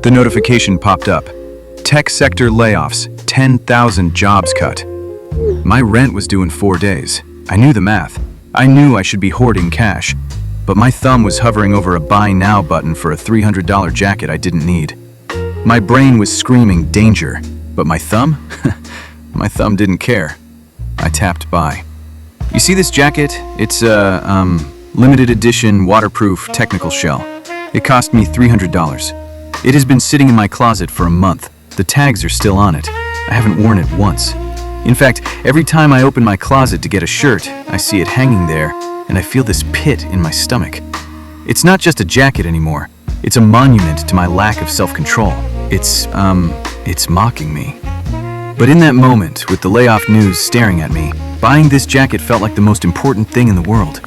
The notification popped up. Tech sector layoffs, 10,000 jobs cut. My rent was due in 4 days. I knew the math. I knew I should be hoarding cash, but my thumb was hovering over a buy now button for a $300 jacket I didn't need. My brain was screaming danger, but my thumb? My thumb didn't care. I tapped buy. You see this jacket? It's a limited edition waterproof technical shell. It cost me $300. It has been sitting in my closet for a month. The tags are still on it. I haven't worn it once. In fact, every time I open my closet to get a shirt, I see it hanging there, and I feel this pit in my stomach. It's not just a jacket anymore. It's a monument to my lack of self-control. It's mocking me. But in that moment, with the layoff news staring at me, buying this jacket felt like the most important thing in the world.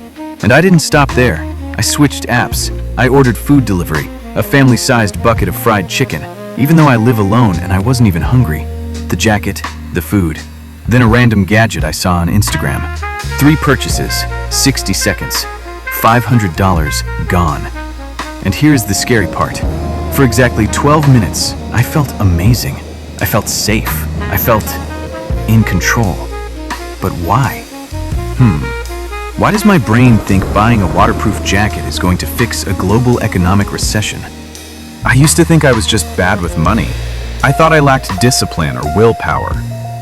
And I didn't stop there. I switched apps. I ordered food delivery, a family-sized bucket of fried chicken, even though I live alone and I wasn't even hungry. The jacket, the food, then a random gadget I saw on Instagram. 3 purchases, 60 seconds, $500 gone. And here's the scary part. For exactly 12 minutes, I felt amazing. I felt safe. I felt in control. But why? Why does my brain think buying a waterproof jacket is going to fix a global economic recession? I used to think I was just bad with money. I thought I lacked discipline or willpower.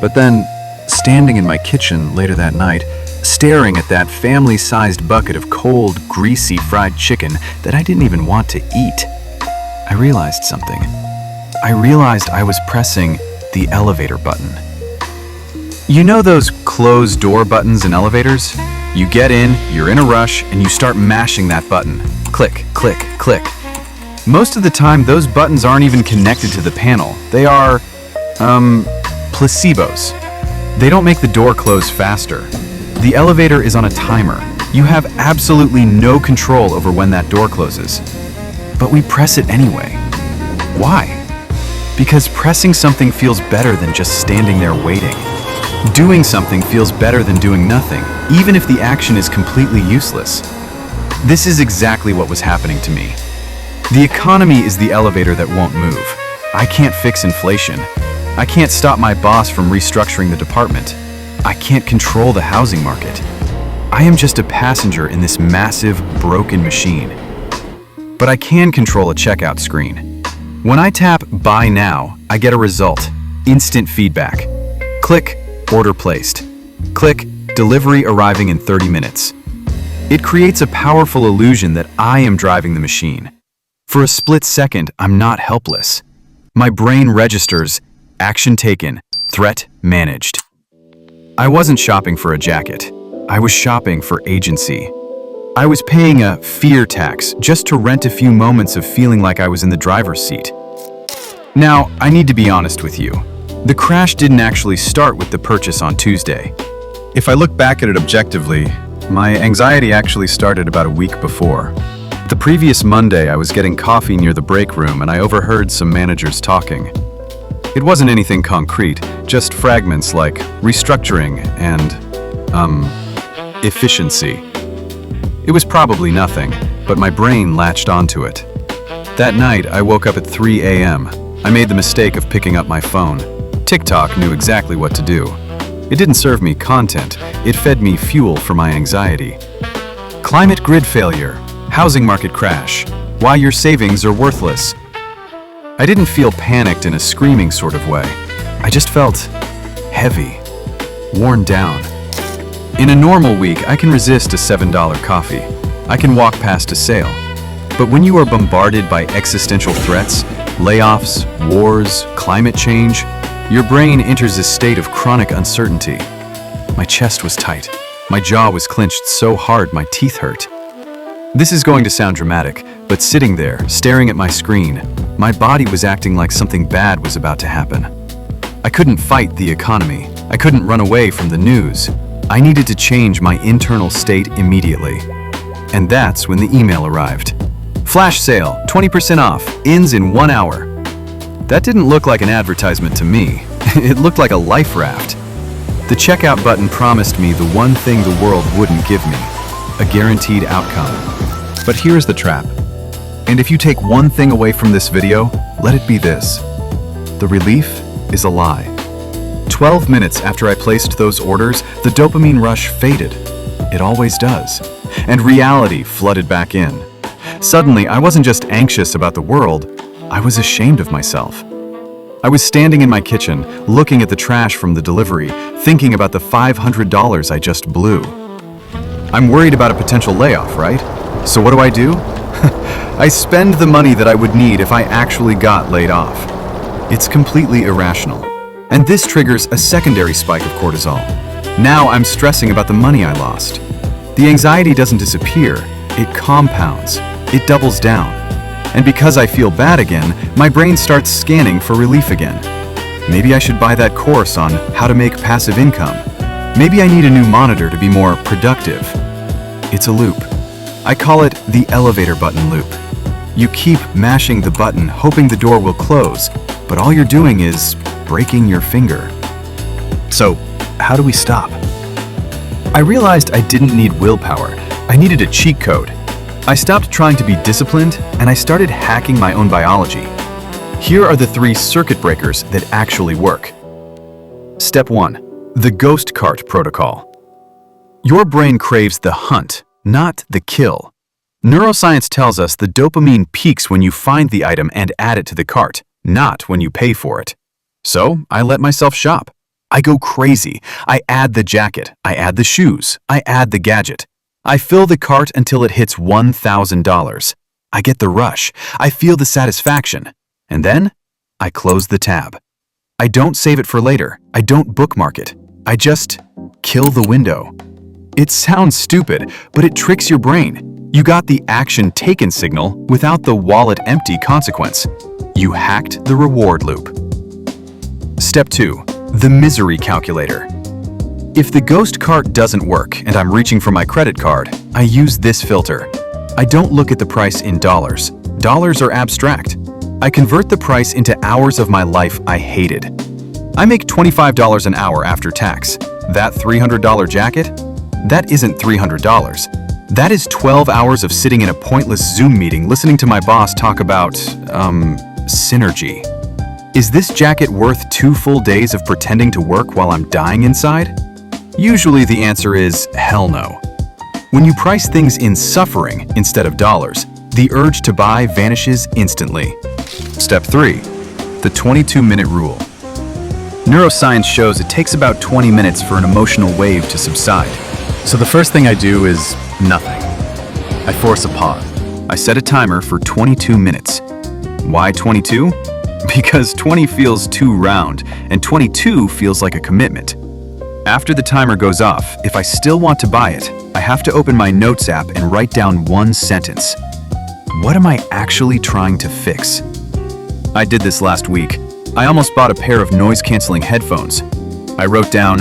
But then, standing in my kitchen later that night, staring at that family-sized bucket of cold, greasy fried chicken that I didn't even want to eat, I realized something. I realized I was pressing the elevator button. You know those closed door buttons in elevators? You get in, you're in a rush, and you start mashing that button. Click, click, click. Most of the time, those buttons aren't even connected to the panel. They are, placebos. They don't make the door close faster. The elevator is on a timer. You have absolutely no control over when that door closes. But we press it anyway. Why? Because pressing something feels better than just standing there waiting. Doing something feels better than doing nothing, even if the action is completely useless. This is exactly what was happening to me. The economy is the elevator that won't move. I can't fix inflation. I can't stop my boss from restructuring the department. I can't control the housing market. I am just a passenger in this massive, broken machine. But I can control a checkout screen. When I tap Buy Now, I get a result. Instant feedback. Click, order placed. Click, delivery arriving in 30 minutes. It creates a powerful illusion that I am driving the machine. For a split second, I'm not helpless. My brain registers, action taken, threat managed. I wasn't shopping for a jacket. I was shopping for agency. I was paying a fear tax just to rent a few moments of feeling like I was in the driver's seat. Now, I need to be honest with you. The crash didn't actually start with the purchase on Tuesday. If I look back at it objectively, my anxiety actually started about a week before. The previous Monday, I was getting coffee near the break room and I overheard some managers talking. It wasn't anything concrete, just fragments like restructuring and, efficiency. It was probably nothing, but my brain latched onto it. That night, I woke up at 3 a.m. I made the mistake of picking up my phone. TikTok knew exactly what to do. It didn't serve me content, it fed me fuel for my anxiety. Climate grid failure, housing market crash, why your savings are worthless. I didn't feel panicked in a screaming sort of way. I just felt heavy, worn down. In a normal week, I can resist a $7 coffee. I can walk past a sale. But when you are bombarded by existential threats, layoffs, wars, climate change, your brain enters a state of chronic uncertainty. My chest was tight. My jaw was clenched so hard my teeth hurt. This is going to sound dramatic, but sitting there, staring at my screen, my body was acting like something bad was about to happen. I couldn't fight the economy. I couldn't run away from the news. I needed to change my internal state immediately. And that's when the email arrived. Flash sale, 20% off, ends in 1 hour. That didn't look like an advertisement to me. It looked like a life raft. The checkout button promised me the one thing the world wouldn't give me, a guaranteed outcome. But here's the trap. And if you take one thing away from this video, Let it be this. The relief is a lie. 12 minutes after I placed those orders, the dopamine rush faded. It always does. And reality flooded back in. Suddenly, I wasn't just anxious about the world, I was ashamed of myself. I was standing in my kitchen, looking at the trash from the delivery, thinking about the $500 I just blew. I'm worried about a potential layoff, right? So what do? I spend the money that I would need if I actually got laid off. It's completely irrational. And this triggers a secondary spike of cortisol. Now I'm stressing about the money I lost. The anxiety doesn't disappear, it compounds, it doubles down. And because I feel bad again, my brain starts scanning for relief again. Maybe I should buy that course on how to make passive income. Maybe I need a new monitor to be more productive. It's a loop. I call it the elevator button loop. You keep mashing the button, hoping the door will close, but all you're doing is breaking your finger. So, how do we stop? I realized I didn't need willpower. I needed a cheat code. I stopped trying to be disciplined, and I started hacking my own biology. Here are the 3 circuit breakers that actually work. Step 1. The ghost cart protocol. Your brain craves the hunt, not the kill. Neuroscience tells us the dopamine peaks when you find the item and add it to the cart, not when you pay for it. So I let myself shop. I go crazy. I add the jacket. I add the shoes. I add the gadget. I fill the cart until it hits $1,000. I get the rush. I feel the satisfaction. And then I close the tab. I don't save it for later. I don't bookmark it. I just kill the window. It sounds stupid, but it tricks your brain. You got the action taken signal without the wallet empty consequence. You hacked the reward loop. Step 2. The misery calculator. If the ghost cart doesn't work and I'm reaching for my credit card, I use this filter. I don't look at the price in dollars. Dollars are abstract. I convert the price into hours of my life I hated. I make $25 an hour after tax. That $300 jacket? That isn't $300. That is 12 hours of sitting in a pointless Zoom meeting listening to my boss talk about, synergy. Is this jacket worth 2 full days of pretending to work while I'm dying inside? Usually the answer is hell no. When you price things in suffering instead of dollars, the urge to buy vanishes instantly. Step 3. The 22-minute rule. Neuroscience shows it takes about 20 minutes for an emotional wave to subside. So the first thing I do is nothing. I force a pause. I set a timer for 22 minutes. Why 22? Because 20 feels too round, and 22 feels like a commitment. After the timer goes off, if I still want to buy it, I have to open my notes app and write down one sentence. What am I actually trying to fix? I did this last week. I almost bought a pair of noise-canceling headphones. I wrote down,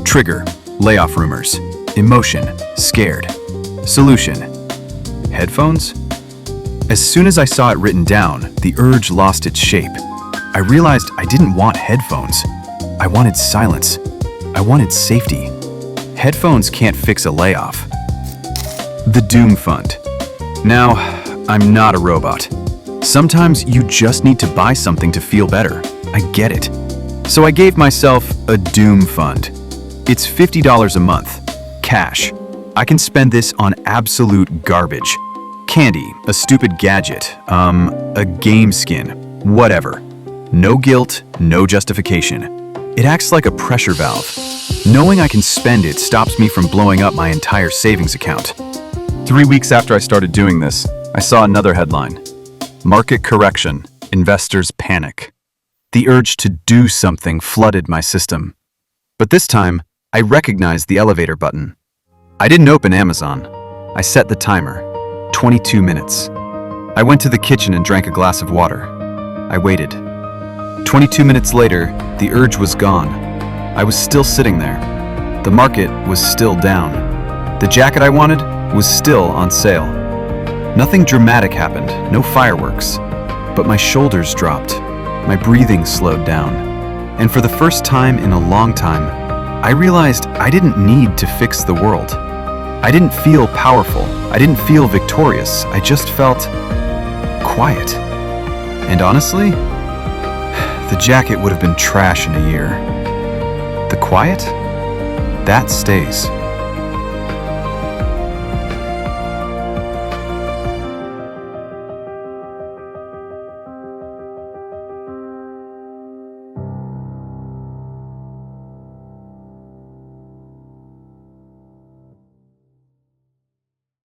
trigger, layoff rumors, emotion, scared, solution, headphones? As soon as I saw it written down, the urge lost its shape. I realized I didn't want headphones. I wanted silence. I wanted safety. Headphones can't fix a layoff. The Doom Fund. Now, I'm not a robot. Sometimes you just need to buy something to feel better. I get it. So I gave myself a Doom Fund. It's $50 a month. Cash. I can spend this on absolute garbage. Candy, a stupid gadget, a game skin, whatever. No guilt, no justification. It acts like a pressure valve. Knowing I can spend it stops me from blowing up my entire savings account. 3 weeks after I started doing this, I saw another headline. Market correction, investors panic. The urge to do something flooded my system. But this time, I recognized the elevator button. I didn't open Amazon. I set the timer. 22 minutes. I went to the kitchen and drank a glass of water. I waited. 22 minutes later, the urge was gone. I was still sitting there. The market was still down. The jacket I wanted was still on sale. Nothing dramatic happened, no fireworks. But my shoulders dropped. My breathing slowed down. And for the first time in a long time, I realized I didn't need to fix the world. I didn't feel powerful. I didn't feel victorious. I just felt quiet. And honestly, the jacket would have been trash in a year. The quiet? That stays.